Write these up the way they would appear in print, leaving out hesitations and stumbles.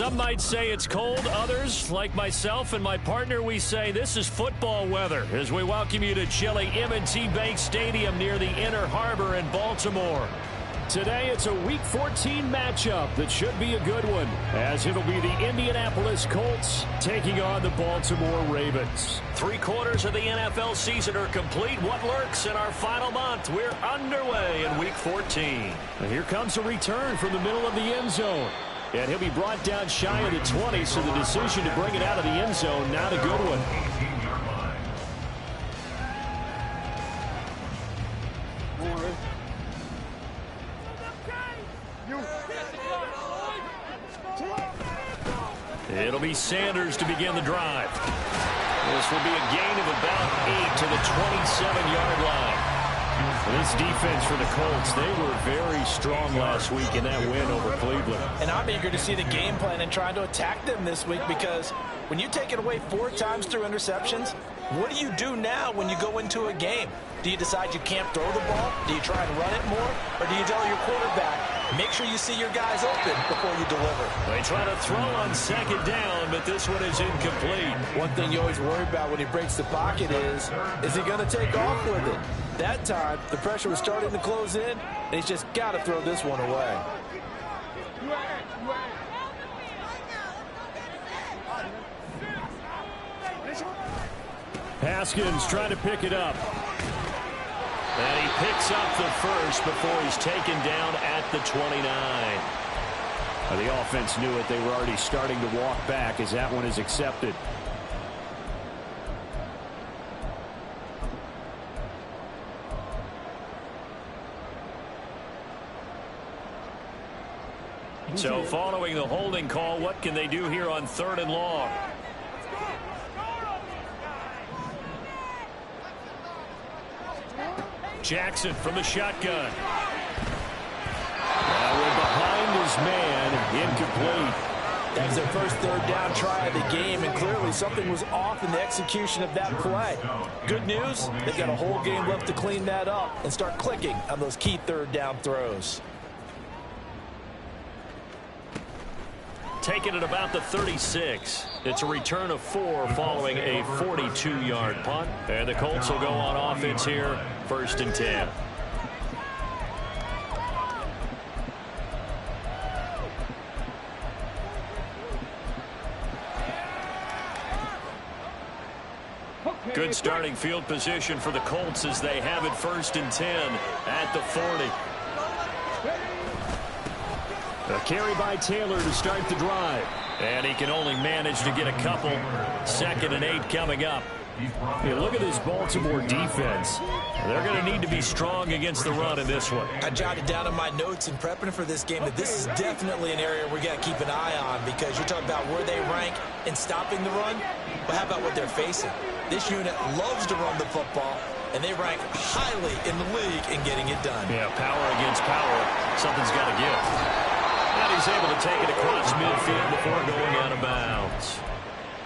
Some might say it's cold. Others, like myself and my partner, we say this is football weather as we welcome you to chilly M&T Bank Stadium near the Inner Harbor in Baltimore. Today, it's a Week 14 matchup that should be a good one, as it'll be the Indianapolis Colts taking on the Baltimore Ravens. 3/4 of the NFL season are complete. What lurks in our final month? We're underway in Week 14. And here comes a return from the middle of the end zone. And he'll be brought down shy of the 20, so the decision to bring it out of the end zone, not a good one. It'll be Sanders to begin the drive. This will be a gain of about 8 to the 27-yard line. This defense for the Colts, they were very strong last week in that win over Cleveland. And I'm eager to see the game plan and trying to attack them this week, because when you take it away 4 times through interceptions, what do you do now when you go into a game? Do you decide you can't throw the ball? Do you try and run it more? Or do you tell your quarterback, make sure you see your guys open before you deliver? They try to throw on second down, but this one is incomplete. One thing you always worry about when he breaks the pocket is he going to take off with it? That time, the pressure was starting to close in, and he's just got to throw this one away. Haskins trying to pick it up. And he picks up the first before he's taken down at the 29. The offense knew it. They were already starting to walk back as that one is accepted. So following the holding call, what can they do here on 3rd and long? Jackson from the shotgun. We're behind his man, incomplete. That was their first 3rd down try of the game, and clearly something was off in the execution of that play. Good news, they've got a whole game left to clean that up and start clicking on those key 3rd down throws. Taken at about the 36. It's a return of 4 following a 42-yard punt. And the Colts will go on offense here, 1st and 10. Good starting field position for the Colts as they have it 1st and 10 at the 40. A carry by Taylor to start the drive. And he can only manage to get a couple. 2nd and 8 coming up. Hey, look at this Baltimore defense. They're going to need to be strong against the run in this one. I jotted down in my notes in prepping for this game that this is definitely an area we got to keep an eye on, because you're talking about where they rank in stopping the run. But how about what they're facing? This unit loves to run the football, and they rank highly in the league in getting it done. Yeah, power against power. Something's got to give. And he's able to take it across midfield before going out of bounds.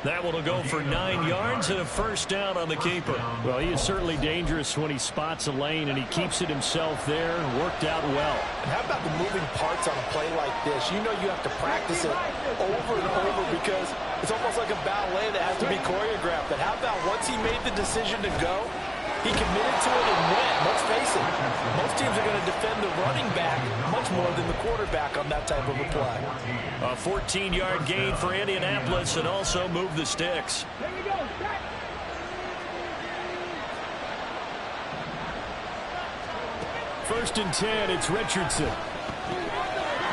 That one will go for 9 yards and a 1st down on the keeper. Well, he is certainly dangerous when he spots a lane, and he keeps it himself there. Worked out well. And how about the moving parts on a play like this? You know you have to practice it over and over, because it's almost like a ballet that has to be choreographed. But how about once he made the decision to go, he committed to it and went. Let's face it, most teams are going to defend the running back much more than the quarterback on that type of a play. A 14-yard gain for Indianapolis, and also move the sticks. First and 10, it's Richardson.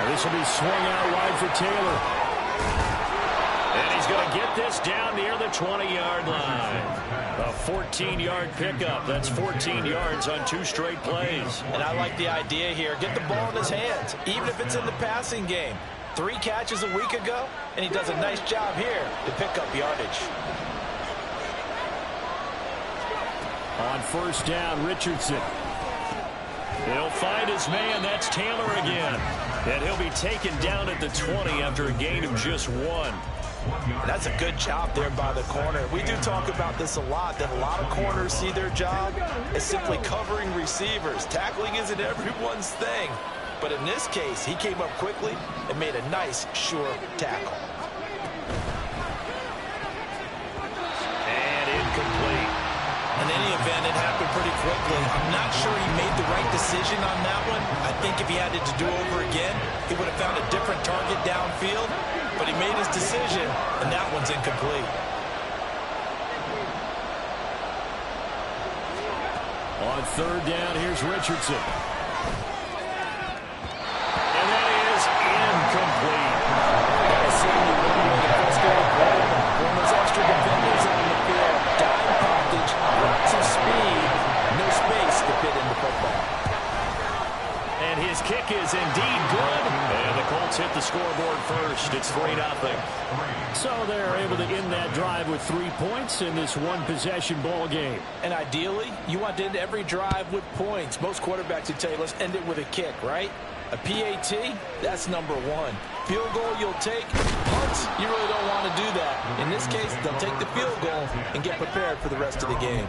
This will be swung out wide for Taylor. And he's going to get this down near the 20-yard line. A 14-yard pickup. That's 14 yards on 2 straight plays. And I like the idea here. Get the ball in his hands, even if it's in the passing game. 3 catches a week ago, and he does a nice job here to pick up yardage. On 1st down, Richardson. He'll find his man. That's Taylor again. And he'll be taken down at the 20 after a gain of just 1. That's a good job there by the corner. We do talk about this a lot, that a lot of corners see their job as simply covering receivers. Tackling isn't everyone's thing. But in this case, he came up quickly and made a nice, sure tackle. pretty quickly. I'm not sure he made the right decision on that one. I think if he had it to do over again, he would have found a different target downfield. But he made his decision, and that one's incomplete. On third down, here's Richardson. And that is incomplete. Gotta see you when the frustrated quarterback. When those extra defenders on the field, dime package, lots of speed, no space to fit in the football. And his kick is indeed good. And the Colts hit the scoreboard first. It's 3-0. So they're able to end that drive with 3 points in this one-possession ball game. And ideally, you want to end every drive with points. Most quarterbacks would tell you, let's end it with a kick, right? A PAT, that's number one. Field goal you'll take. Punts, you really don't want to do that. In this case, they'll take the field goal and get prepared for the rest of the game.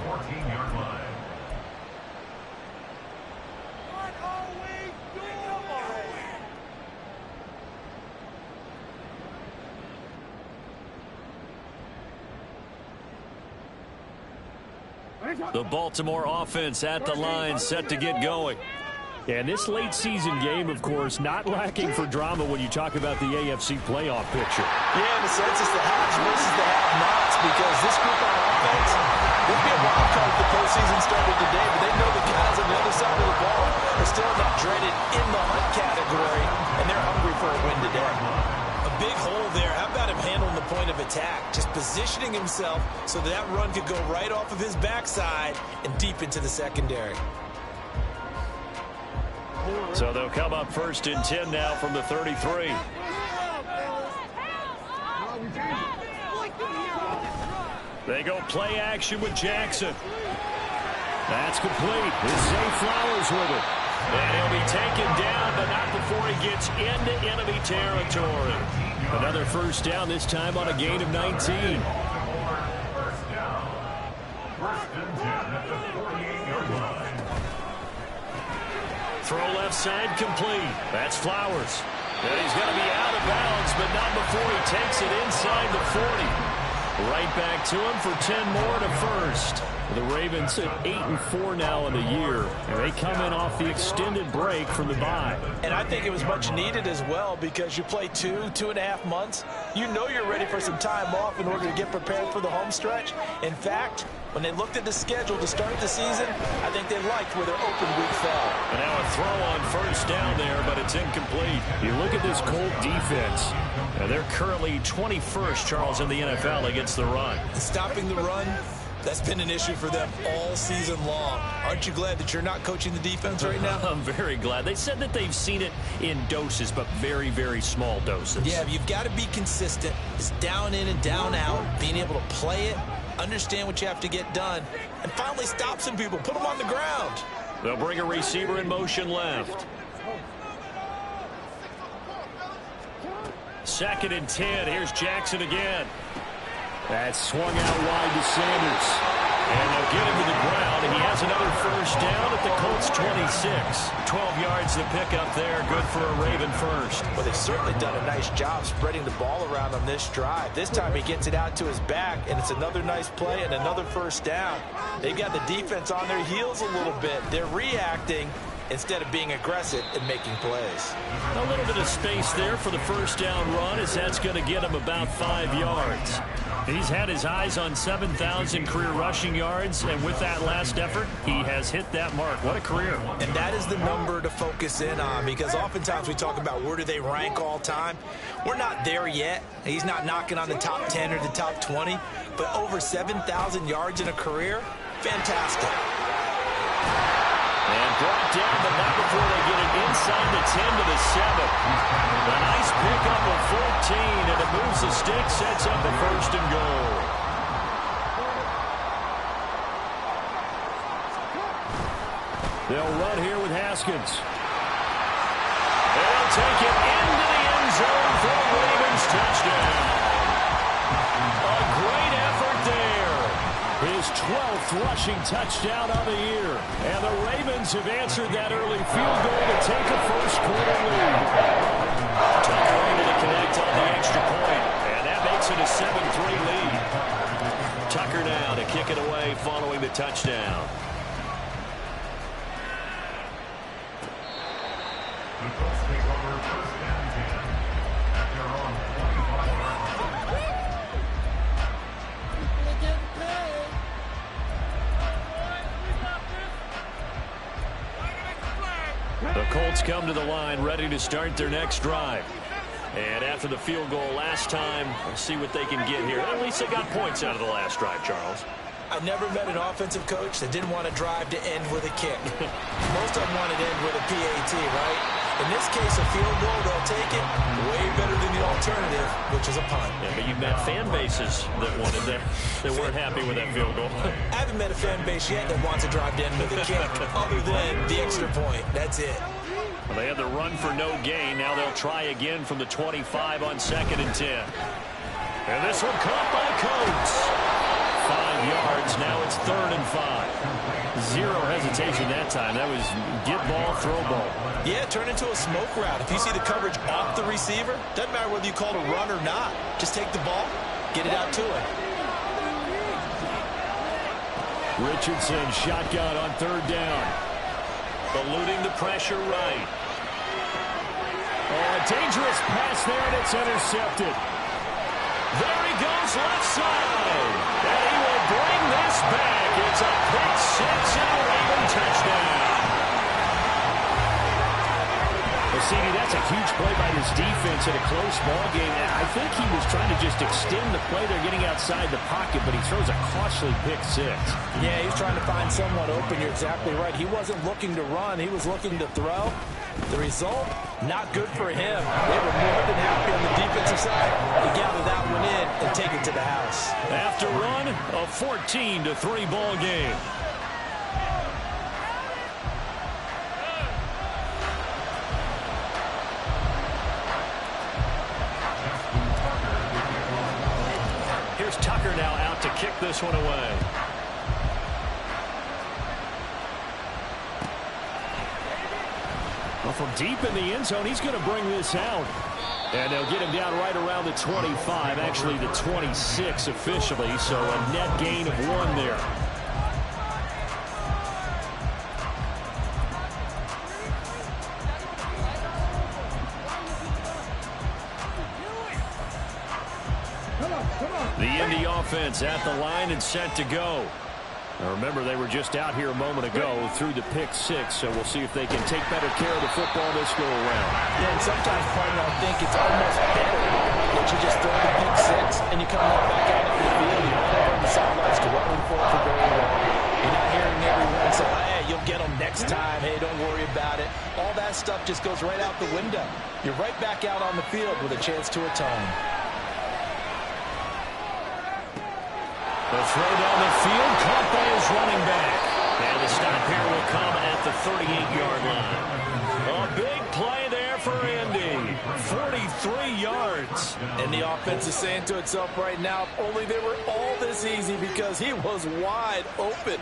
The Baltimore offense at the line, set to get going. And this late season game, of course, not lacking for drama when you talk about the AFC playoff picture. Yeah, in a sense, it's the haves versus the have-nots, because this group on offense would be a wild card if the postseason started today, but they know the guys on the other side of the ball are still in that dreaded in-the-hunt category, and they're hungry for a win today. A big hole there. How about him handling the point of attack? Just positioning himself so that run could go right off of his backside and deep into the secondary. So they'll come up first and 10 now from the 33. They go play action with Jackson. That's complete. It's Zay Flowers with it. And he'll be taken down, but not before he gets into enemy territory. Another first down, this time on a gain of 19. Throw left side complete. That's Flowers. And he's going to be out of bounds, but not before he takes it inside the 40. Right back to him for 10 more to first. The Ravens at 8-4 now in the year, and they come in off the extended break from the bye. And I think it was much needed as well, because you play 2.5 months. You know you're ready for some time off in order to get prepared for the home stretch. In fact, when they looked at the schedule to start the season, I think they liked where their open week fell. And now a throw on first down there, but it's incomplete. You look at this Colt defense. Now they're currently 21st, Charles, in the NFL against the run. Stopping the run, that's been an issue for them all season long. Aren't you glad that you're not coaching the defense right now? I'm very glad. They said that they've seen it in doses, but very, very small doses. Yeah, you've got to be consistent. It's down in and down out, being able to play it, understand what you have to get done, and finally stop some people, put them on the ground. They'll bring a receiver in motion left. 2nd and 10. Here's Jackson again. That's swung out wide to Sanders. And they'll get him to the ground. He has another first down at the Colts 26. 12 yards to pick up there. Good for a Raven first. Well, they've certainly done a nice job spreading the ball around on this drive. This time he gets it out to his back, and it's another nice play and another first down. They've got the defense on their heels a little bit. They're reacting instead of being aggressive and making plays. A little bit of space there for the first down run, as that's going to get him about 5 yards. He's had his eyes on 7,000 career rushing yards, and with that last effort, he has hit that mark. What a career. And that is the number to focus in on, because oftentimes we talk about where do they rank all time. We're not there yet. He's not knocking on the top 10 or the top 20, but over 7,000 yards in a career, fantastic. And brought down, but not before they get it inside the 10 to the 7. A nice pickup of 14, and it moves the stick, sets up the 1st and goal. They'll run here with Haskins. They'll take it into the end zone for a Ravens touchdown. A great effort there. His 12th rushing touchdown of the year. And the Ravens have answered that early field goal to take a first-quarter lead. Tucker able to connect on the extra point, and that makes it a 7-3 lead. Tucker now to kick it away following the touchdown. The Colts come to the line ready to start their next drive. And after the field goal last time, we'll see what they can get here. At least they got points out of the last drive, Charles. I've never met an offensive coach that didn't want to drive to end with a kick. Most of them want to end with a PAT, right? In this case, a field goal, they'll take it way better than the alternative, which is a punt. Yeah, but you've met fan bases that wanted that weren't happy with that field goal. I haven't met a fan base yet that wants to drive to end with a kick, other than the extra point. That's it. Well, they had the run for no gain. Now they'll try again from the 25 on 2nd and 10. And this one caught by Colts. 5 yards. Now it's 3rd and 5. Zero hesitation that time. That was get ball, throw ball. Yeah, turn into a smoke route. If you see the coverage off the receiver, doesn't matter whether you call it a run or not. Just take the ball, get it out to him. Richardson shotgun on 3rd down. Eluding the pressure right. Oh, a dangerous pass there, and it's intercepted. There he goes, left side. And he will bring this back. It's a pick 6 and a Raven touchdown. Well, CD, that's a huge play by this defense in a close ball game. I think he was trying to just extend the play. They're getting outside the pocket, but he throws a costly pick 6. Yeah, he's trying to find someone open. You're exactly right. He wasn't looking to run. He was looking to throw. The result, not good for him. They were more than happy on the defensive side to gather that one in and take it to the house. After run, a 14-3 ball game. Here's Tucker now out to kick this one away. Well, from deep in the end zone, he's going to bring this out. And they'll get him down right around the 25, actually the 26 officially, so a net gain of 1 there. The Indy offense at the line and set to go. Now remember, they were just out here a moment ago through the pick 6, so we'll see if they can take better care of the football this go around. Yeah, and sometimes, partner, I think it's almost better that you just throw the pick 6 and you come right back out of the field. You're not over on the sidelines dwelling for it for very long. You're not hearing everyone say, hey, you'll get them next time. Hey, don't worry about it. All that stuff just goes right out the window. You're right back out on the field with a chance to atone. The throw down the field, caught by his running back. And the stop here will come at the 38-yard line. A big play there for Indy. 43 yards. And the offense is saying to itself right now, if only they were all this easy, because he was wide open.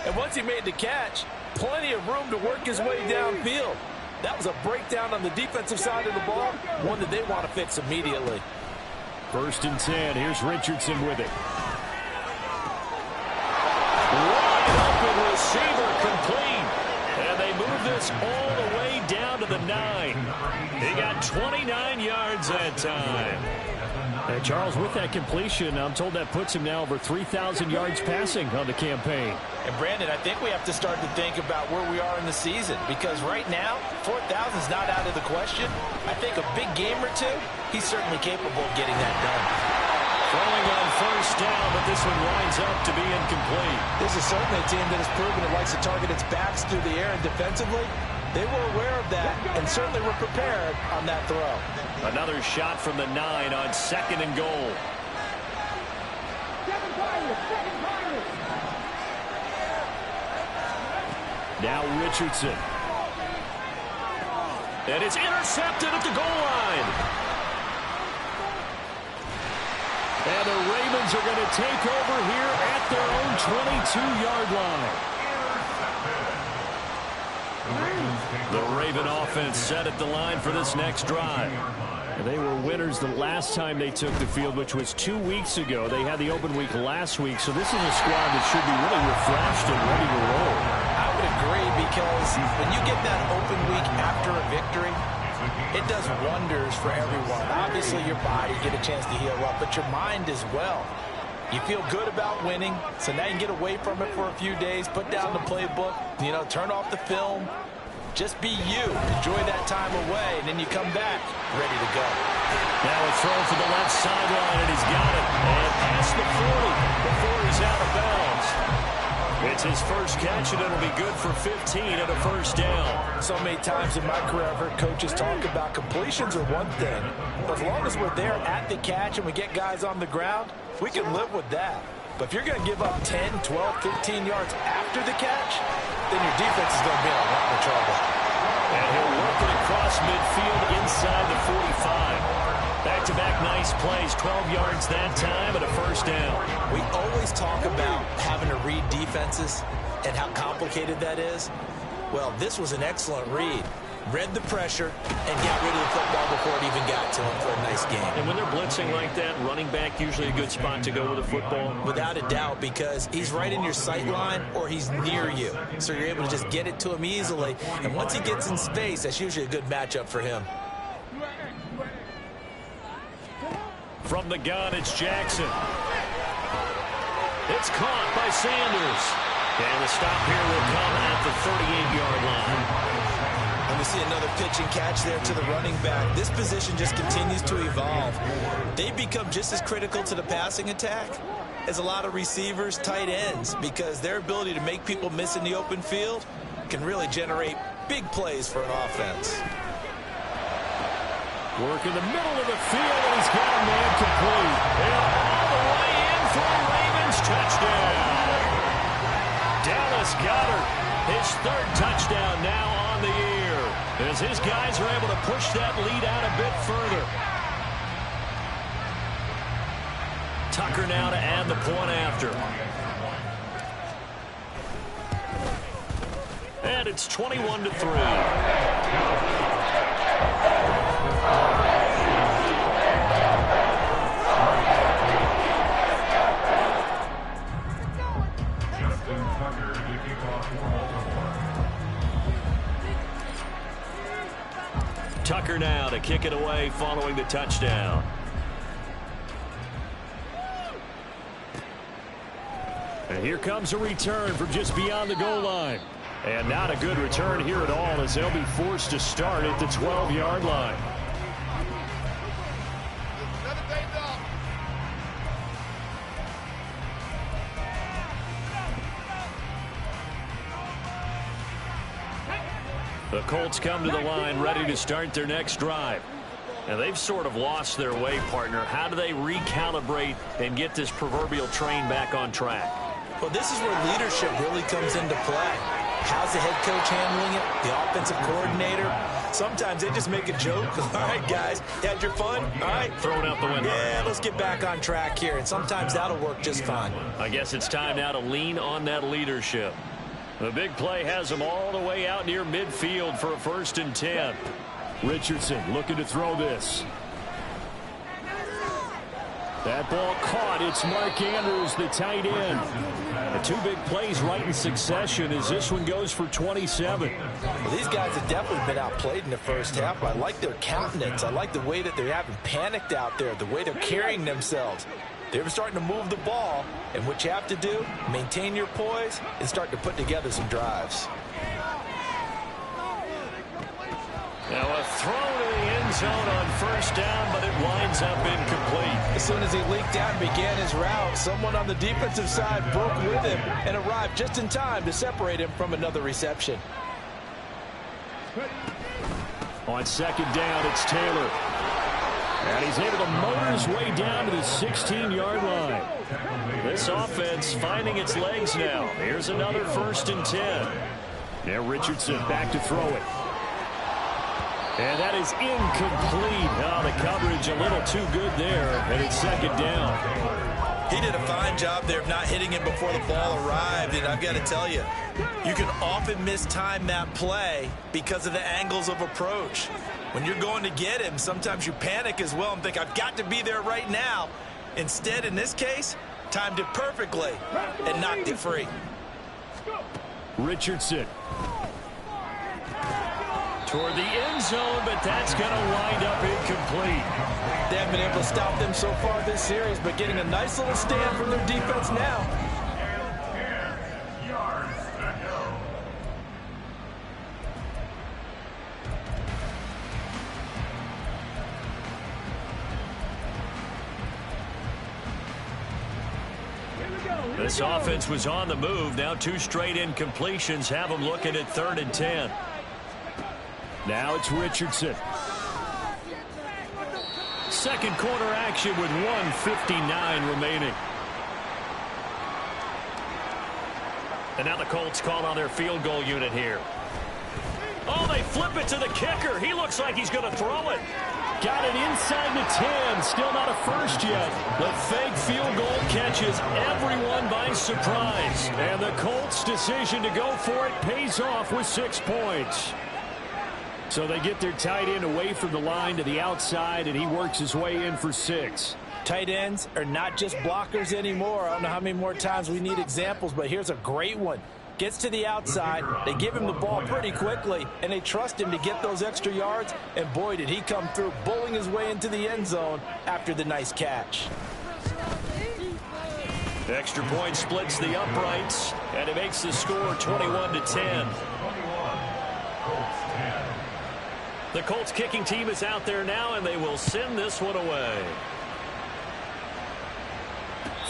And once he made the catch, plenty of room to work his way downfield. That was a breakdown on the defensive side of the ball, one that they want to fix immediately. 1st and 10. Here's Richardson with it. Wide open receiver complete. And they move this all the way down to the 9. He got 29 yards that time. And Charles, with that completion, I'm told that puts him now over 3,000 yards passing on the campaign. And Brandon, I think we have to start to think about where we are in the season, because right now, 4,000 is not out of the question. I think a big game or two, he's certainly capable of getting that done. Throwing on 1st down, but this one winds up to be incomplete. This is certainly a team that has proven it likes to target its backs through the air, and defensively, they were aware of that and certainly were prepared on that throw. Another shot from the 9 on 2nd and goal. Now Richardson. And it's intercepted at the goal line. And the Ravens are going to take over here at their own 22-yard line. The Raven offense set at the line for this next drive. And they were winners the last time they took the field, which was 2 weeks ago. They had the open week last week, so this is a squad that should be really refreshed and ready to roll. I would agree, because when you get that open week after a victory, it does wonders for everyone. Obviously, your body get a chance to heal up, but your mind as well. You feel good about winning, so now you can get away from it for a few days, put down the playbook, turn off the film. Just be you. Enjoy that time away, and then you come back ready to go. Now a throw for the left sideline, and he's got it. And past the 40 before he's out of bounds. It's his first catch, and it'll be good for 15 and a first down. So many times in my career, I've heard coaches talk about completions are one thing, but as long as we're there at the catch and we get guys on the ground, we can live with that. But if you're going to give up 10, 12, 15 yards after the catch, then your defense is going to be in a lot of trouble. And he'll work it across midfield inside the 45. Back-to-back nice plays, 12 yards that time and a first down. We always talk about having to read defenses and how complicated that is. Well, this was an excellent read. Read the pressure and got rid of the football before it even got to him for a nice game. And when they're blitzing like that, running back usually a good spot to go with the football? Without a doubt, because he's right in your sight line or he's near you. So you're able to just get it to him easily. And once he gets in space, that's usually a good matchup for him. From the gun, it's Jackson. It's caught by Sanders. And the stop here will come at the 38-yard line. And we see another pitch and catch there to the running back. This position just continues to evolve. They become just as critical to the passing attack as a lot of receivers, tight ends, because their ability to make people miss in the open field can really generate big plays for an offense. Work in the middle of the field, and he's got a man complete. And all the way in for the Ravens touchdown. Dallas Goedert, his third touchdown now on the year, as his guys are able to push that lead out a bit further. Tucker now to add the point after. And it's 21-3. Tucker now to kick it away following the touchdown. And here comes a return from just beyond the goal line. And not a good return here at all, as they'll be forced to start at the 12-yard line. The Colts come to the line ready to start their next drive. And they've sort of lost their way, partner. How do they recalibrate and get this proverbial train back on track? Well, this is where leadership really comes into play. How's the head coach handling it? The offensive coordinator? Sometimes they just make a joke. All right, guys, you had your fun? All right. Throw it out the window. Yeah, let's get back on track here. And sometimes that'll work just fine. I guess it's time now to lean on that leadership. The big play has them all the way out near midfield for a 1st and 10. Richardson looking to throw this. That ball caught. It's Mark Andrews, the tight end. The two big plays right in succession as this one goes for 27. Well, these guys have definitely been outplayed in the first half. I like their countenance. I like the way that they haven't panicked out there, the way they're carrying themselves. They're starting to move the ball, and what you have to do, maintain your poise and start to put together some drives. Now a throw to the end zone on 1st down, but it winds up incomplete. As soon as he leaked out and began his route, someone on the defensive side broke with him and arrived just in time to separate him from another reception. On 2nd down, it's Taylor. And he's able to motor his way down to the 16-yard line. This offense finding its legs now. Here's another 1st and 10. Now Richardson back to throw it. And that is incomplete. Oh, the coverage a little too good there, and it's 2nd down. He did a fine job there of not hitting him before the ball arrived, and I've got to tell you, you can often mistime that play because of the angles of approach. When you're going to get him, sometimes you panic as well and think, I've got to be there right now. Instead, in this case, timed it perfectly and knocked it free. Richardson. Toward the end zone, but that's going to wind up incomplete. They haven't been able to stop them so far this series, but getting a nice little stand from their defense now. This offense was on the move. Now 2 straight incompletions have them looking at 3rd and 10. Now it's Richardson. Second quarter action with 1:59 remaining. And now the Colts call on their field goal unit here. Oh, they flip it to the kicker. He looks like he's going to throw it. Got it inside the 10. Still not a first yet. The fake field goal catches everyone by surprise. And the Colts' decision to go for it pays off with 6 points. So they get their tight end away from the line to the outside, and he works his way in for 6. Tight ends are not just blockers anymore. I don't know how many more times we need examples, but here's a great one. Gets to the outside, they give him the ball pretty quickly, and they trust him to get those extra yards, and boy, did he come through, bowling his way into the end zone after the nice catch. Extra point splits the uprights, and it makes the score 21-10. The Colts kicking team is out there now, and they will send this one away.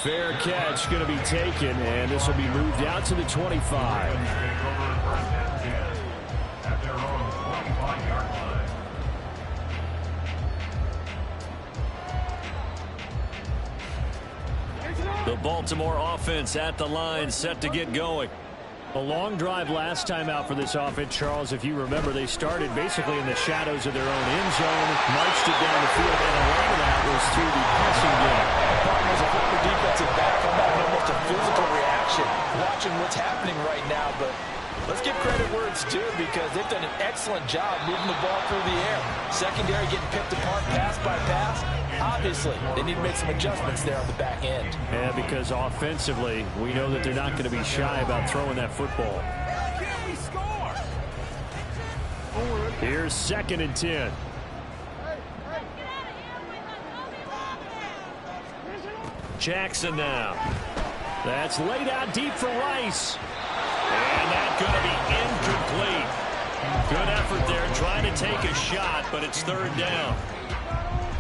Fair catch going to be taken, and this will be moved out to the 25. The Baltimore offense at the line, set to get going. A long drive last time out for this offense, Charles. If you remember, they started basically in the shadows of their own end zone, marched it down the field, and a lot of that was through the passing game. The problem is a former defensive back. I'm having almost a physical reaction watching what's happening right now, but let's give credit where it's due because they've done an excellent job moving the ball through the air. Secondary getting picked apart pass by pass. Obviously, they need to make some adjustments there on the back end. Yeah, because offensively, we know that they're not going to be shy about throwing that football. Here's 2nd and 10. Jackson now. That's laid out deep for Rice. And that's going to be incomplete. Good effort there trying to take a shot, but it's 3rd down.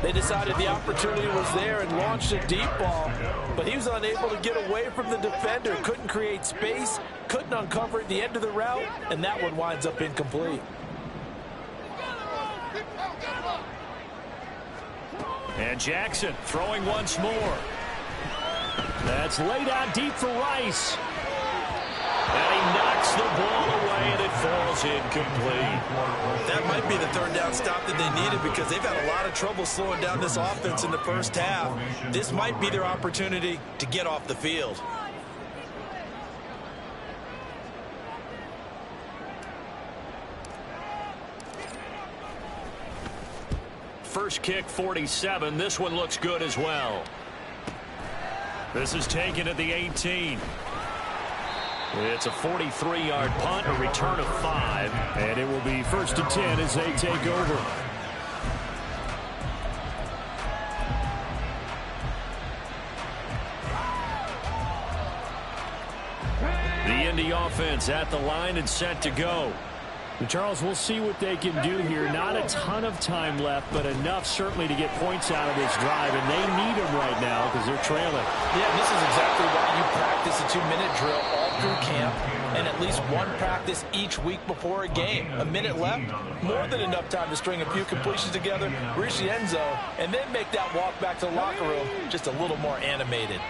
They decided the opportunity was there and launched a deep ball, but he was unable to get away from the defender, couldn't create space, couldn't uncover at the end of the route, and that one winds up incomplete. And Jackson throwing once more. That's laid out deep for Rice. And he knocks the ball away, and it falls incomplete. That might be the 3rd down stop that they needed because they've had a lot of trouble slowing down this offense in the first half. This might be their opportunity to get off the field. First kick, 47. This one looks good as well. This is taken at the 18. It's a 43-yard punt, a return of 5. And it will be 1st and 10 as they take over. The Indy offense at the line and set to go. And Charles, we'll see what they can do here. Not a ton of time left, but enough certainly to get points out of this drive, and they need them right now because they're trailing. Yeah, and this is exactly why you practice a 2-minute drill all through camp and at least one practice each week before a game. A minute left, more than enough time to string a few completions together, reach the end zone, and then make that walk back to the locker room just a little more animated.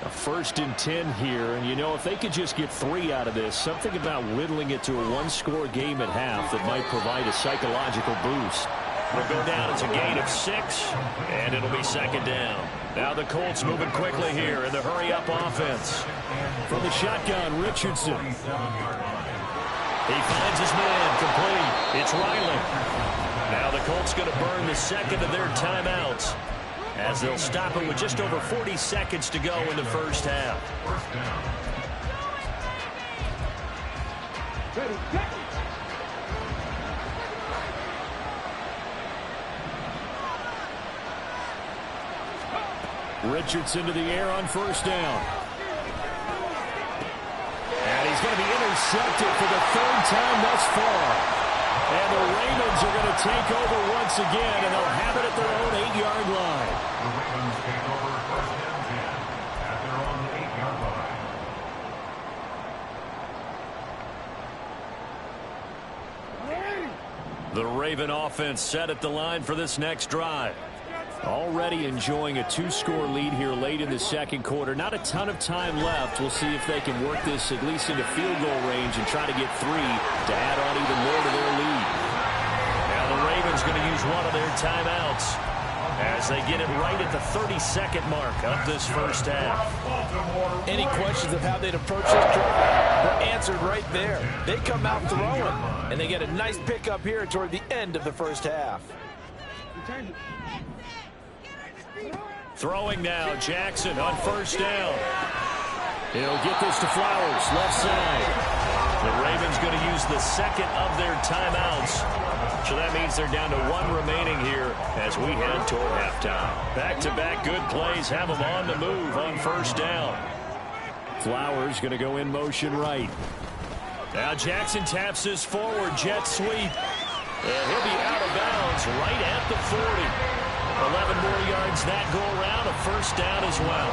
A 1st and 10 here, and you know, if they could just get 3 out of this, something about whittling it to a 1-score game at half that might provide a psychological boost. Will go down as a gain of 6, and it'll be 2nd down. Now the Colts moving quickly here in the hurry-up offense. From the shotgun, Richardson. He finds his man complete. It's Riley. Now the Colts going to burn the 2nd of their timeouts, as they'll stop it with just over 40 seconds to go in the first half. Richardson to the air on first down. And he's going to be intercepted for the third time thus far. And the Ravens are going to take over once again, and they'll have it at their own 8-yard line. The Ravens take over first and 10 at their own 8-yard line. The Raven offense set at the line for this next drive. Already enjoying a 2-score lead here late in the second quarter. Not a ton of time left. We'll see if they can work this at least into field goal range and try to get 3 to add on even more to their lead. Now the Ravens going to use one of their timeouts as they get it right at the 32nd mark of this first half. Any questions of how they'd approach this drive were answered right there. They come out throwing, and they get a nice pickup here toward the end of the first half. Throwing now, Jackson on first down. He'll get this to Flowers, left side. The Ravens going to use the second of their timeouts. So that means they're down to 1 remaining here as we head toward halftime. Back-to-back good plays have them on the move on first down. Flowers going to go in motion right. Now Jackson taps this forward jet sweep. And he'll be out of bounds right at the 40. 11 more yards that go around, a first down as well.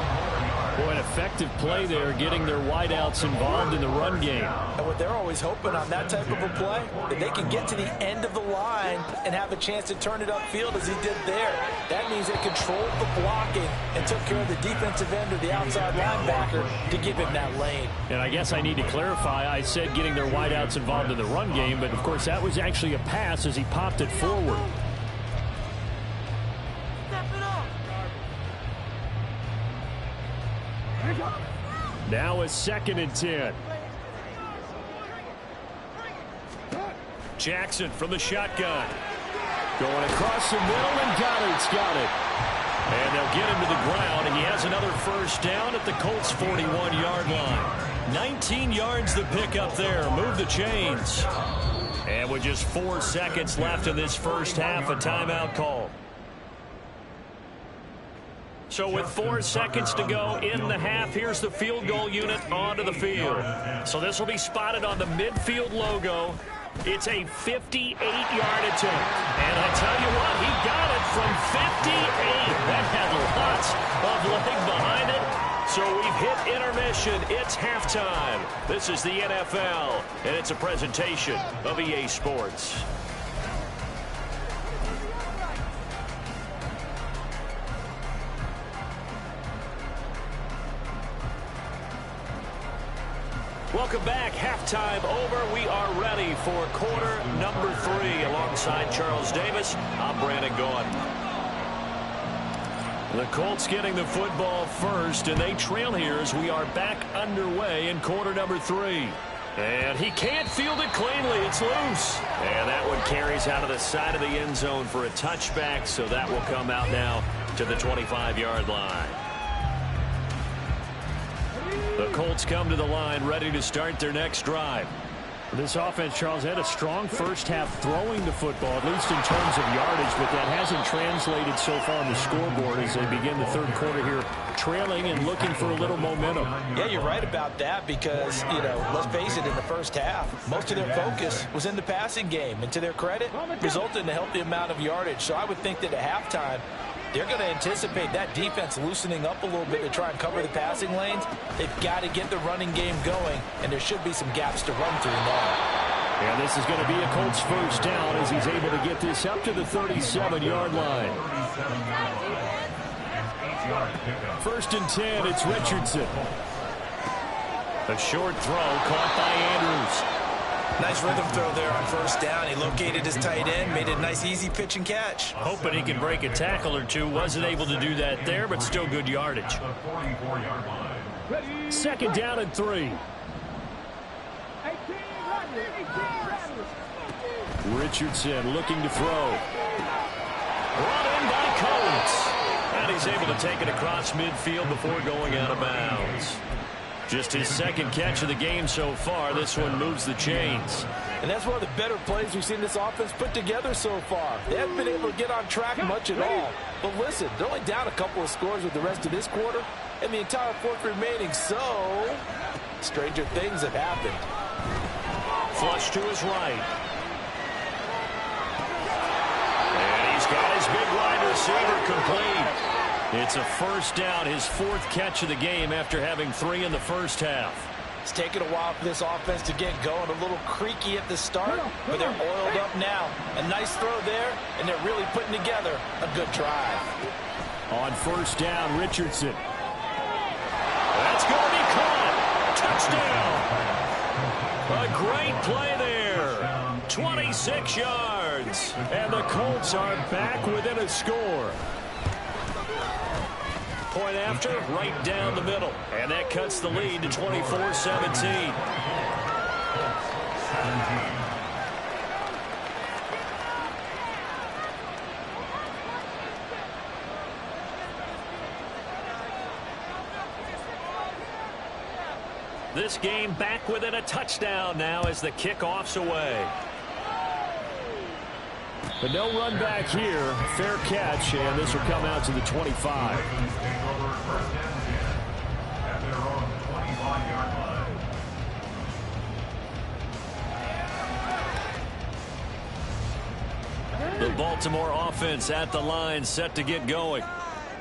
Boy, an effective play there, getting their wideouts involved in the run game. And what they're always hoping on that type of a play, that they can get to the end of the line and have a chance to turn it upfield as he did there. That means they controlled the blocking and took care of the defensive end or the outside linebacker to give him that lane. And I guess I need to clarify, I said getting their wideouts involved in the run game, but of course that was actually a pass as he popped it forward. Now a 2nd and 10. Jackson from the shotgun. Going across the middle and got it. It's got it. And they'll get him to the ground, and he has another first down at the Colts' 41-yard line. 19 yards to pick up there. Move the chains. And with just 4 seconds left in this first half, a timeout call. So with 4 seconds to go in the half, here's the field goal unit onto the field. So this will be spotted on the midfield logo. It's a 58-yard attempt. And I tell you what, he got it from 58. That had lots of leg behind it. So we've hit intermission. It's halftime. This is the NFL, and it's a presentation of EA Sports. Welcome back. Halftime over. We are ready for quarter number 3. Alongside Charles Davis, I'm Brandon Gaughan. The Colts getting the football first, and they trail here as we are back underway in quarter number 3. And he can't field it cleanly. It's loose. And that one carries out of the side of the end zone for a touchback, so that will come out now to the 25-yard line. The Colts come to the line ready to start their next drive. This offense, Charles, had a strong first half throwing the football, at least in terms of yardage, but that hasn't translated so far on the scoreboard as they begin the third quarter here, trailing and looking for a little momentum. Yeah, you're right about that because, you know, let's face it, in the first half, most of their focus was in the passing game. And to their credit, resulted in a healthy amount of yardage. So I would think that at halftime, they're going to anticipate that defense loosening up a little bit to try and cover the passing lanes. They've got to get the running game going, and there should be some gaps to run through now. And this is going to be a Colts first down as he's able to get this up to the 37-yard line. 1st and 10, it's Richardson. A short throw caught by Andrews. Nice rhythm throw there on first down. He located his tight end, made it a nice easy pitch and catch. Hoping he can break a tackle or two. Wasn't able to do that there, but still good yardage. 2nd down and 3. Richardson looking to throw. Brought in by Colts. And he's able to take it across midfield before going out of bounds. Just his second catch of the game so far. This one moves the chains. And that's one of the better plays we've seen this offense put together so far. They haven't been able to get on track much at all. But listen, they're only down a couple of scores with the rest of this quarter and the entire fourth remaining. So, stranger things have happened. Flush to his right. And he's got his big wide receiver complete. It's a first down, his fourth catch of the game after having 3 in the first half. It's taken a while for this offense to get going. A little creaky at the start, but they're oiled up now. A nice throw there, and they're really putting together a good drive. On first down, Richardson. That's going to be caught. Touchdown. A great play there. 26 yards. And the Colts are back within a score. Point after, right down the middle. And that cuts the lead to 24-17. This game back within a touchdown now as the kickoff's away. But no run back here. Fair catch, and this will come out to the 25. The Baltimore offense at the line, set to get going.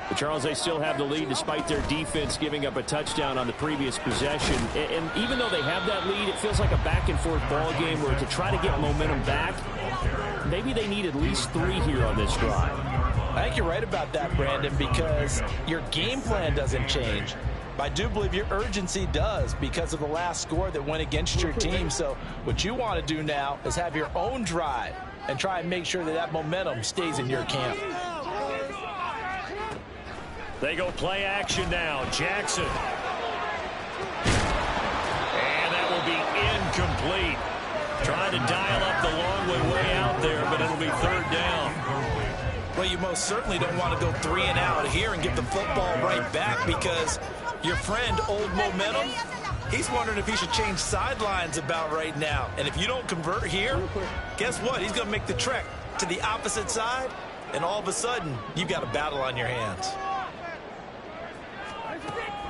But Charles, they still have the lead despite their defense giving up a touchdown on the previous possession. And even though they have that lead, it feels like a back-and-forth ball game where to try to get momentum back, maybe they need at least 3 here on this drive. I think you're right about that, Brandon, because your game plan doesn't change. I do believe your urgency does because of the last score that went against your team. So what you want to do now is have your own drive and try and make sure that that momentum stays in your camp. They go play action now. Jackson. And that will be incomplete. Trying to dial up the long way out there, but it'll be third down. Well, you most certainly don't want to go 3 and out here and get the football right back because your friend, Old Momentum, he's wondering if he should change sidelines about right now. And if you don't convert here, guess what? He's going to make the trek to the opposite side, and all of a sudden, you've got a battle on your hands.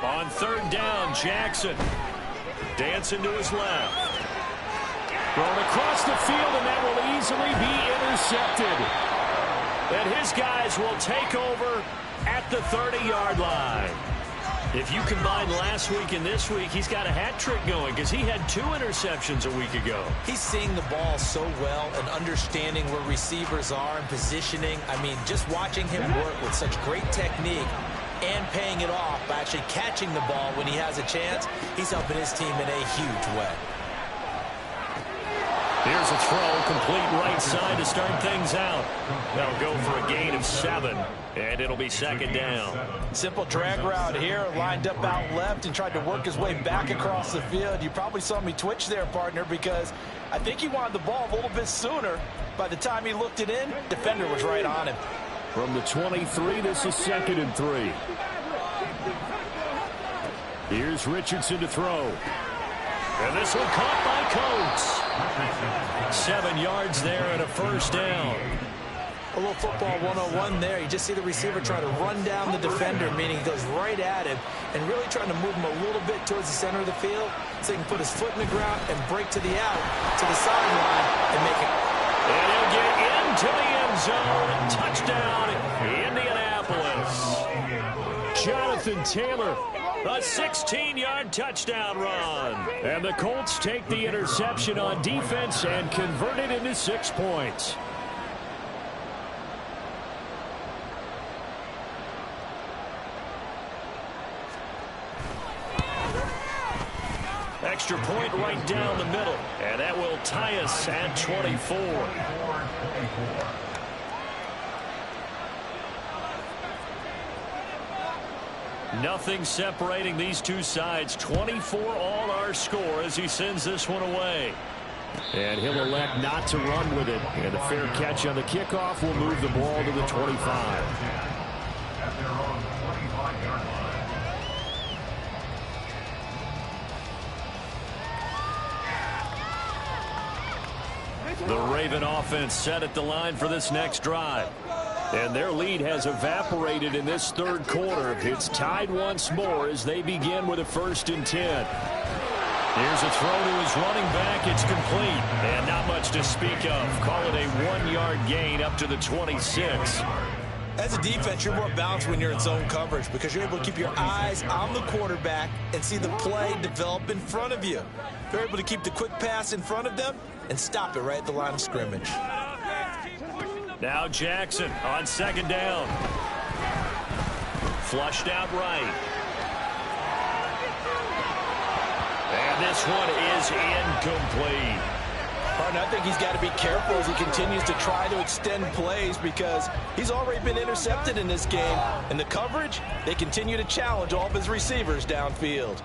On third down, Jackson. Dancing to his left. Thrown across the field, and that will easily be intercepted. And his guys will take over at the 30-yard line. If you combine last week and this week, he's got a hat trick going because he had 2 interceptions a week ago. He's seeing the ball so well and understanding where receivers are and positioning. I mean, just watching him work with such great technique and paying it off by actually catching the ball when he has a chance, he's helping his team in a huge way. Here's a throw, complete right side to start things out. They'll go for a gain of 7, and it'll be second down. Simple drag route here, lined up out left and tried to work his way back across the field. You probably saw me twitch there, partner, because I think he wanted the ball a little bit sooner. By the time he looked it in, defender was right on him. From the 23, this is 2nd and 3. Here's Richardson to throw. And this one caught by Colts. 7 yards there and a first down. A little football 101 there. You just see the receiver trying to run down the defender, meaning he goes right at him and really trying to move him a little bit towards the center of the field so he can put his foot in the ground and break to the out, to the sideline, and make it. And he'll get into the end zone. Touchdown, Indianapolis. Jonathan Taylor. A 16-yard touchdown run. And the Colts take the interception on defense and convert it into 6 points. Extra point right down the middle. And that will tie us at 24. Nothing separating these two sides. 24 all our score as he sends this one away. And he'll elect not to run with it. And the fair catch on the kickoff will move the ball to the 25. The Raven offense set at the line for this next drive. And their lead has evaporated in this third quarter. It's tied once more as they begin with a 1st and 10. Here's a throw to his running back. It's complete. And not much to speak of. Call it a 1-yard gain up to the 26. As a defense, you're more balanced when you're in zone coverage because you're able to keep your eyes on the quarterback and see the play develop in front of you. You're able to keep the quick pass in front of them and stop it right at the line of scrimmage. Now Jackson on 2nd down. Flushed out right. And this one is incomplete. Partner, I think he's got to be careful as he continues to try to extend plays because he's already been intercepted in this game. And the coverage, they continue to challenge all of his receivers downfield.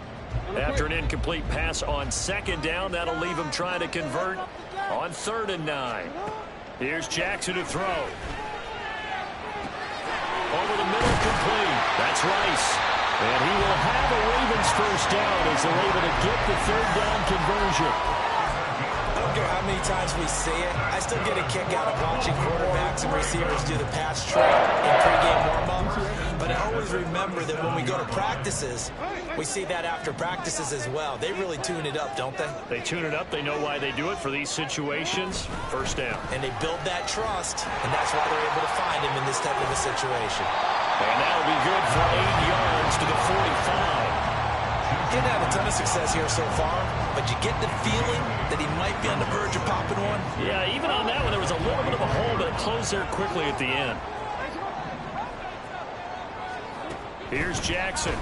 After an incomplete pass on 2nd down, that'll leave him trying to convert on 3rd and 9. Here's Jackson to throw. Over the middle, complete. That's Rice. And he will have a Ravens 1st down as they're able to get the 3rd down conversion. I don't care how many times we see it. I still get a kick out of watching quarterbacks and receivers do the pass trick in pregame warm-up. But I always remember that when we go to practices, we see that after practices as well. They really tune it up, don't they? They tune it up. They know why they do it for these situations. 1st down. And they build that trust, and that's why they're able to find him in this type of a situation. And that'll be good for 8 yards to the 45. Didn't have a ton of success here so far, but you get the feeling that he might be on the verge of popping one. Yeah, even on that one, there was a little bit of a hole, but it closed there quickly at the end. Here's Jackson.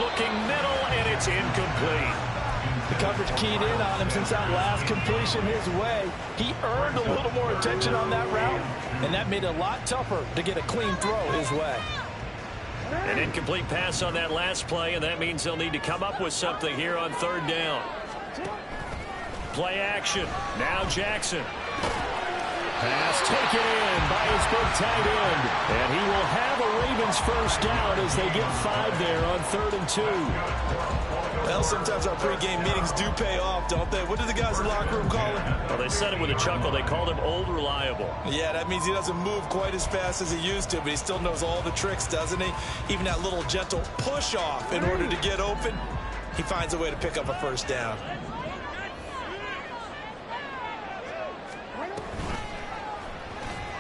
Looking middle, and it's incomplete. The coverage keyed in on him since that last completion his way. He earned a little more attention on that route, and that made it a lot tougher to get a clean throw his way. An incomplete pass on that last play, and that means they'll need to come up with something here on 3rd down. Play action. Now Jackson. Pass taken in by his big tight end. And he will have a Ravens 1st down as they get 5 there on 3rd and 2. Well, sometimes our pregame meetings do pay off, don't they? What do the guys in the locker room call him? Well, they said it with a chuckle. They called him Old Reliable. Yeah, that means he doesn't move quite as fast as he used to, but he still knows all the tricks, doesn't he? Even that little gentle push-off in order to get open, he finds a way to pick up a 1st down.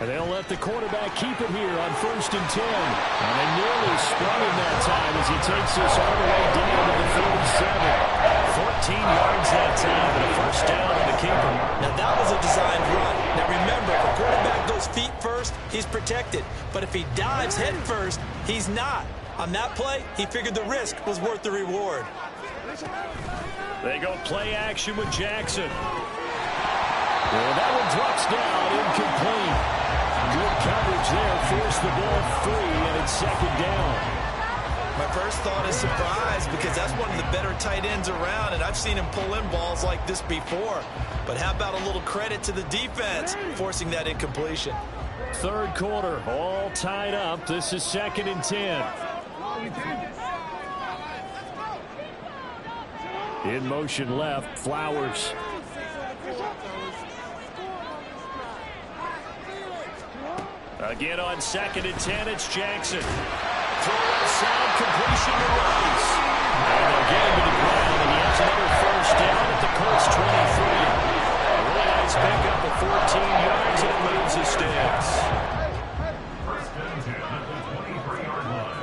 And they'll let the quarterback keep it here on 1st and 10. And they nearly sprung him that time as he takes this all the way down to the 47. 14 yards that time, and a 1st down on the keeper. Now, that was a designed run. Now, remember, if a quarterback goes feet first, he's protected. But if he dives head first, he's not. On that play, he figured the risk was worth the reward. They go play action with Jackson. Well, that one drops down, incomplete. Good coverage there, forced the ball free, and it's 2nd down. My first thought is surprise because that's one of the better tight ends around, and I've seen him pull in balls like this before. But how about a little credit to the defense forcing that incompletion? 3rd quarter, all tied up. This is 2nd and 10. In motion left, Flowers. Again on 2nd and 10, it's Jackson. Throw a sound completion to Rice. And they'll get him to the ground, and he has another 1st down at the Colts 23. A really nice pickup of 14 yards, and it moves the sticks. 1st and 10 at the 23-yard line.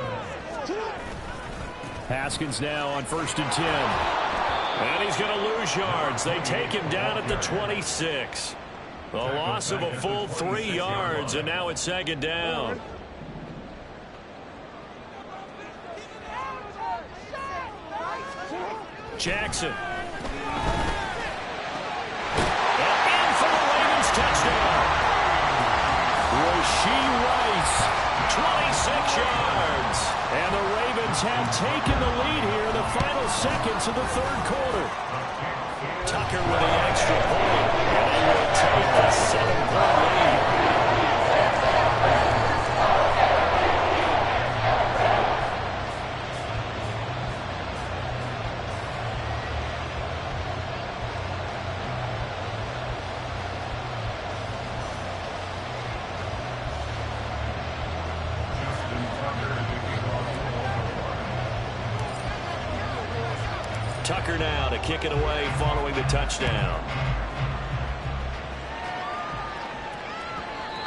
Haskins now on 1st and 10. And he's going to lose yards. They take him down at the 26. The loss of a full 3 yards, and now it's 2nd down. Jackson. And in for the Ravens touchdown. Rasheed Rice. 26 yards. And the Ravens have taken the lead here in the final seconds of the 3rd quarter. Tucker with the extra point, and they will take the 7-point lead. Tucker now to kick it away following the touchdown.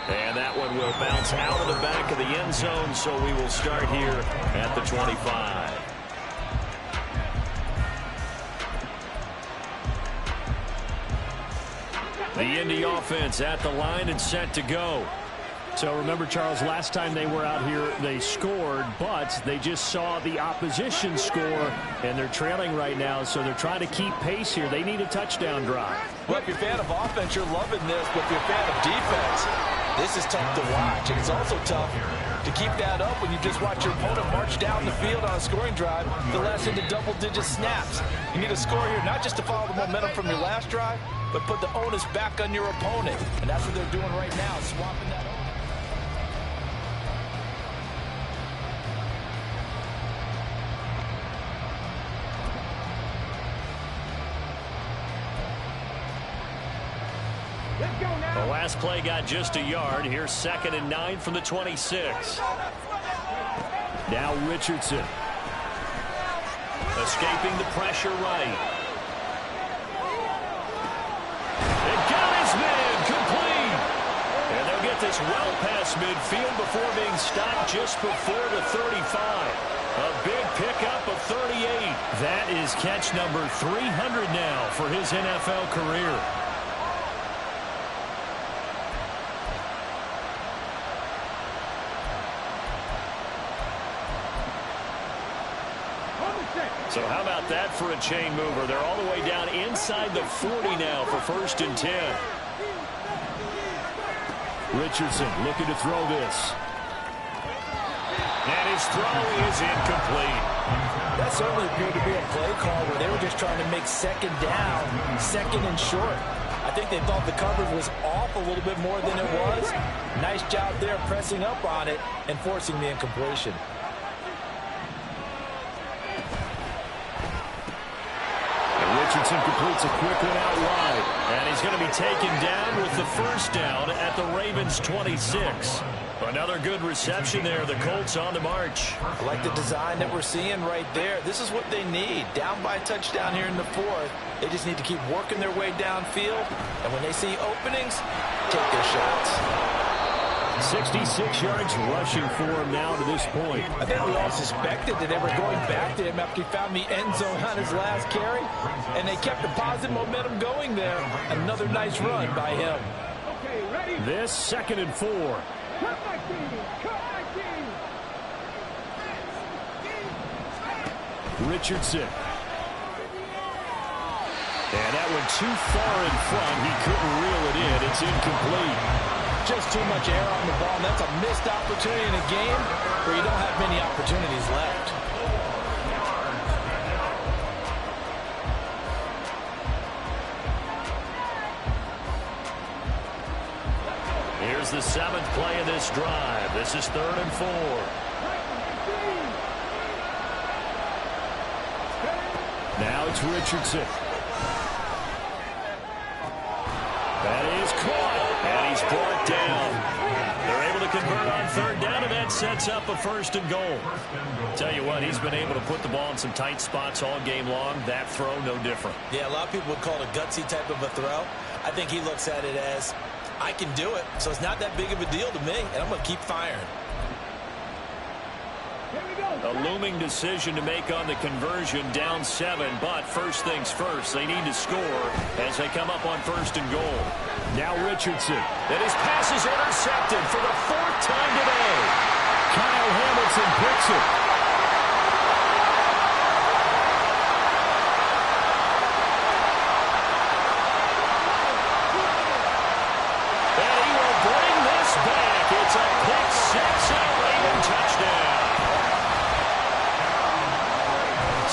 And that one will bounce out of the back of the end zone, so we will start here at the 25. The Indy offense at the line and set to go. So remember, Charles, last time they were out here, they scored, but they just saw the opposition score, and they're trailing right now, so they're trying to keep pace here. They need a touchdown drive. Well, if you're a fan of offense, you're loving this, but if you're a fan of defense, this is tough to watch. And it's also tough to keep that up when you just watch your opponent march down the field on a scoring drive the last into double-digit snaps. You need a score here, not just to follow the momentum from your last drive, but put the onus back on your opponent. And that's what they're doing right now, swapping that over. The last play got just a yard. Here's 2nd and 9 from the 26. Now Richardson. Escaping the pressure right. It got his man complete. And they'll get this well past midfield before being stopped just before the 35. A big pickup of 38. That is catch number 300 now for his NFL career. So how about that for a chain mover? They're all the way down inside the 40 now for 1st and 10. Richardson looking to throw this. And his throw is incomplete. That certainly appeared to be a play call where they were just trying to make 2nd down, 2nd and short. I think they thought the coverage was off a little bit more than it was. Nice job there pressing up on it and forcing the incompletion. Richardson completes a quick one out wide. And he's going to be taken down with the 1st down at the Ravens' 26. Another good reception there. The Colts on the march. I like the design that we're seeing right there. This is what they need. Down by a touchdown here in the 4th. They just need to keep working their way downfield. And when they see openings, take their shots. 66 yards rushing for him now to this point. I think we all suspected that they were going back to him after he found the end zone on his last carry. And they kept the positive momentum going there. Another nice run by him. This 2nd and 4. Richardson. And that went too far in front. He couldn't reel it in. It's incomplete. Just too much air on the ball. And that's a missed opportunity in a game where you don't have many opportunities left. Here's the 7th play of this drive. This is 3rd and 4. Now it's Richardson. That is caught. And he's brought down. They're able to convert on 3rd down, and that sets up a 1st and goal. Tell you what, he's been able to put the ball in some tight spots all game long. That throw, no different. Yeah, a lot of people would call it a gutsy type of a throw. I think he looks at it as, I can do it, so it's not that big of a deal to me, and I'm going to keep firing. A looming decision to make on the conversion, down 7, but first things first, they need to score as they come up on 1st and goal. Now Richardson. And his pass is intercepted for the 4th time today. Kyle Hamilton picks it. And he will bring this back. It's a pick 6 and a Raven touchdown.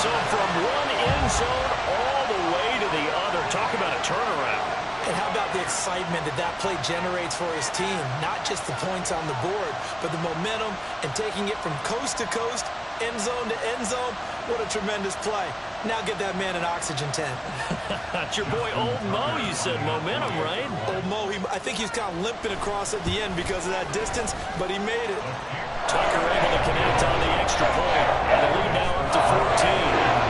So from one end zone all the way to the other. Talk about a turnaround. And how about the excitement that that play generates for his team? Not just the points on the board, but the momentum and taking it from coast to coast, end zone to end zone. What a tremendous play. Now get that man an oxygen tent. That's your boy Old Mo. You said momentum, right? Old Mo, I think he's kind of limping across at the end because of that distance, but he made it. Tucker able to connect on the extra point. And the lead now up to 14.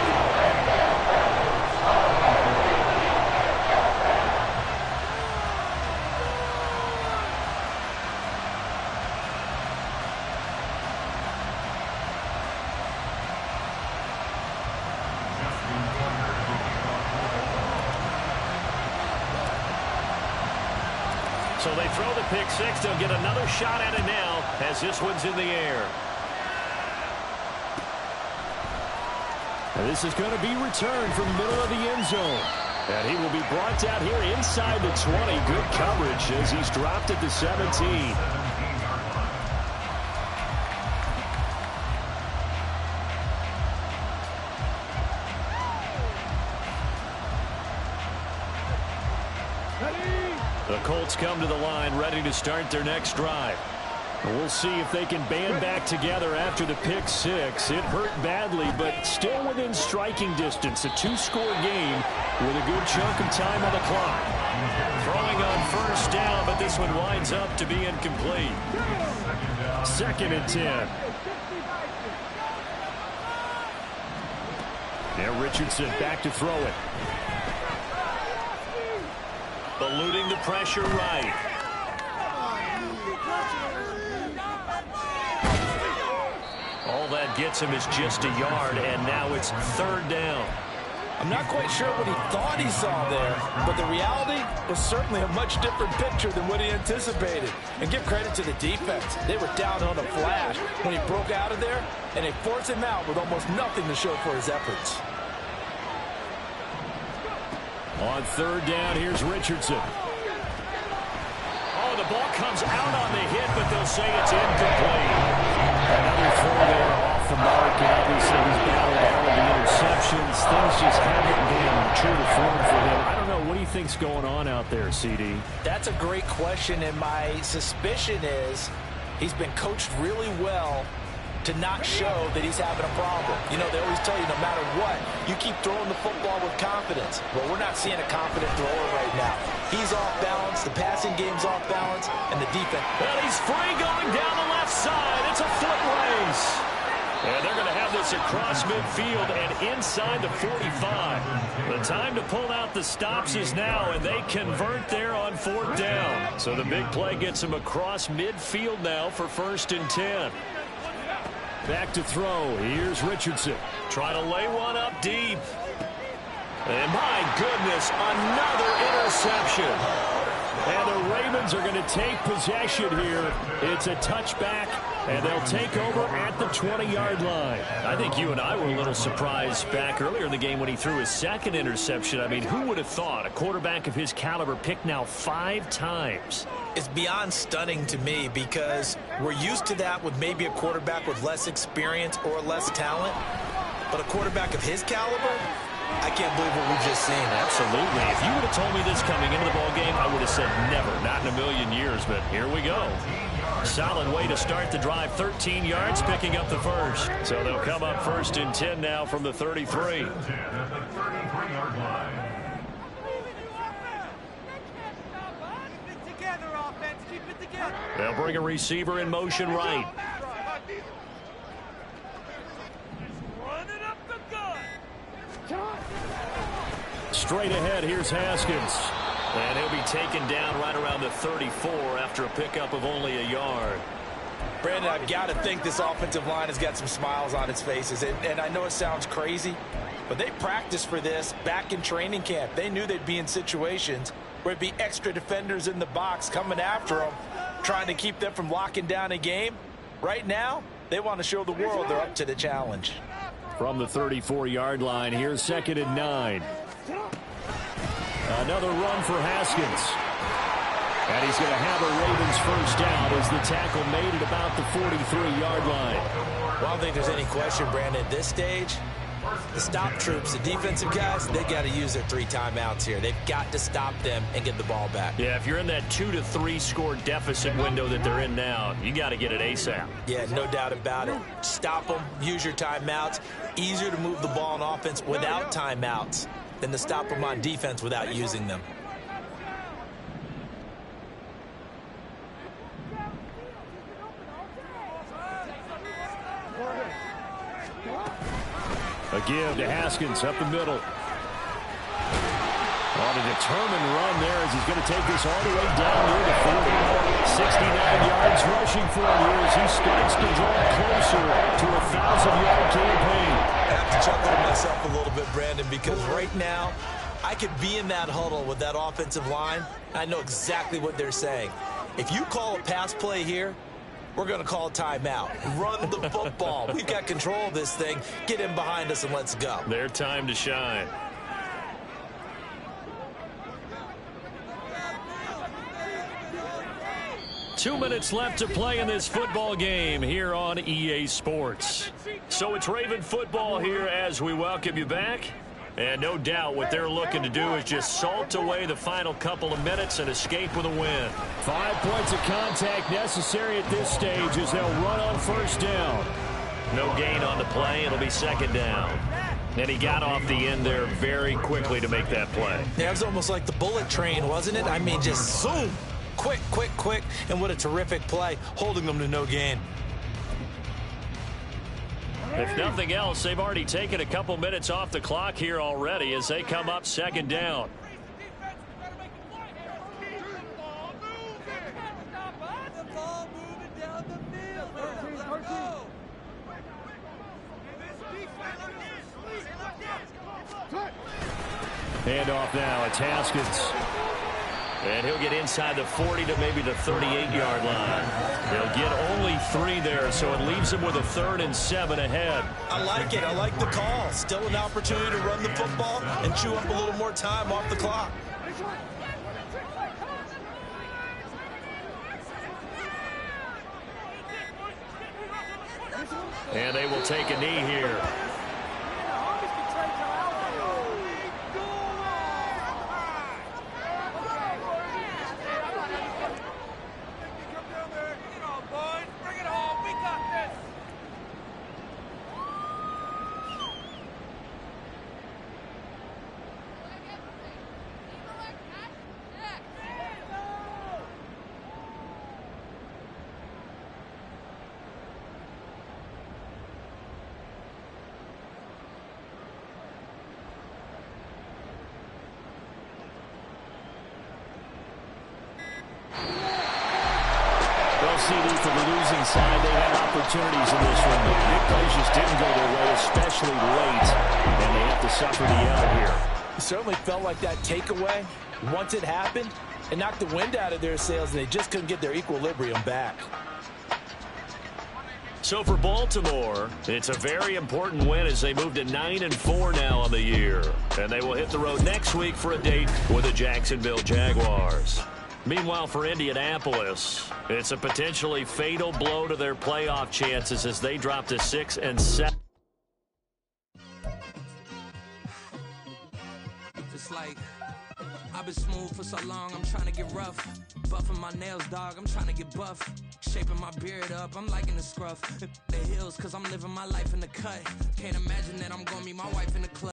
So they throw the pick six. They'll get another shot at it now as this one's in the air. And this is going to be returned from the middle of the end zone. And he will be brought down here inside the 20. Good coverage as he's dropped at the 17. The Colts come to the line ready to start their next drive. We'll see if they can band back together after the pick six. It hurt badly, but still within striking distance. A two-score game with a good chunk of time on the clock. Throwing on first down, but this one winds up to be incomplete. 2nd and 10. Now Richardson back to throw it. Eluding the pressure right. All that gets him is just a yard, and now it's 3rd down. I'm not quite sure what he thought he saw there, but the reality was certainly a much different picture than what he anticipated. And give credit to the defense. They were down on a flash when he broke out of there, and they forced him out with almost nothing to show for his efforts. On 3rd down, here's Richardson. Oh, the ball comes out on the hit, but they'll say it's incomplete. Another throw there off the mark, and obviously he's battled all of the interceptions. Things just haven't been true to form for him. I don't know, what do you think's going on out there, CD? That's a great question, and my suspicion is he's been coached really well to not show that he's having a problem. You know, they always tell you no matter what, you keep throwing the football with confidence. Well, we're not seeing a confident thrower right now. He's off balance, the passing game's off balance, and the defense. Well, he's free going down the left side. It's a foot race. And they're going to have this across midfield and inside the 45. The time to pull out the stops is now, and they convert there on 4th down. So the big play gets them across midfield now for 1st and 10. Back to throw. Here's Richardson. Trying to lay one up deep. And my goodness, another interception. And the Ravens are going to take possession here. It's a touchback, and they'll take over at the 20-yard line. I think you and I were a little surprised back earlier in the game when he threw his 2nd interception. I mean, who would have thought a quarterback of his caliber picked now 5 times? It's beyond stunning to me because we're used to that with maybe a quarterback with less experience or less talent. But a quarterback of his caliber, I can't believe what we've just seen. Absolutely. If you would have told me this coming into the ballgame, I would have said never, not in a million years, but here we go. Solid way to start the drive, 13 yards, picking up the first. So they'll come up 1st and 10 now from the 33. They'll bring a receiver in motion right. Straight ahead, here's Haskins. And he'll be taken down right around the 34 after a pickup of only a yard. Brandon, I've got to think this offensive line has got some smiles on its faces. And I know it sounds crazy, but they practiced for this back in training camp. They knew they'd be in situations where it'd be extra defenders in the box coming after them, trying to keep them from locking down a game. Right now, they want to show the world they're up to the challenge. From the 34-yard line, here's 2nd and 9. Another run for Haskins. And he's going to have a Ravens first down as the tackle made at about the 43-yard line. Well, I don't think there's any question, Brandon, at this stage, the stop troops, the defensive guys, they got to use their 3 timeouts here. They've got to stop them and get the ball back. Yeah, if you're in that 2 to 3 score deficit window that they're in now, you got to get it ASAP. Yeah, no doubt about it. Stop them, use your timeouts. Easier to move the ball on offense without timeouts than to stop them on defense without using them. A give to Haskins up the middle. On a determined run there as he's going to take this all the way down near the 40. 69 yards rushing for him here as he starts to draw closer to a 1,000-yard campaign. I have to chuckle to myself a little bit, Brandon, because right now I could be in that huddle with that offensive line. I know exactly what they're saying. If you call a pass play here, we're going to call a timeout. Run the football. We've got control of this thing. Get in behind us and let's go. Their time to shine. Two minutes left to play in this football game here on EA Sports. So it's Raven football here as we welcome you back. And no doubt what they're looking to do is just salt away the final couple of minutes and escape with a win. 5 points of contact necessary at this stage as they'll run on first down. No gain on the play. It'll be second down. And he got off the end there very quickly to make that play. Yeah, it was almost like the bullet train, wasn't it? I mean, just zoom. Quick, quick, quick. And what a terrific play, holding them to no gain. If nothing else, they've already taken a couple minutes off the clock here already as they come up second down. Hand off now, it's Haskins. And he'll get inside the 40 to maybe the 38-yard line. They'll get only 3 there, so it leaves them with a 3rd and 7 ahead. I like it. I like the call. Still an opportunity to run the football and chew up a little more time off the clock. And they will take a knee here. CD for the losing side. They had opportunities in this one, but big plays just didn't go their way, especially late, and they have to suffer the L here. It certainly felt like that takeaway, once it happened, it knocked the wind out of their sails, and they just couldn't get their equilibrium back. So for Baltimore, it's a very important win as they move to 9-4 now on the year. And they will hit the road next week for a date with the Jacksonville Jaguars. Meanwhile, for Indianapolis, it's a potentially fatal blow to their playoff chances as they drop to 6 and 7. Just like I've been smooth for so long, I'm trying to get rough. Buffing my nails, dog, I'm trying to get buff. Shaping my beard up, I'm liking the scruff. The hills, cause I'm living my life in the cut. Can't imagine that I'm gonna meet my wife in the club.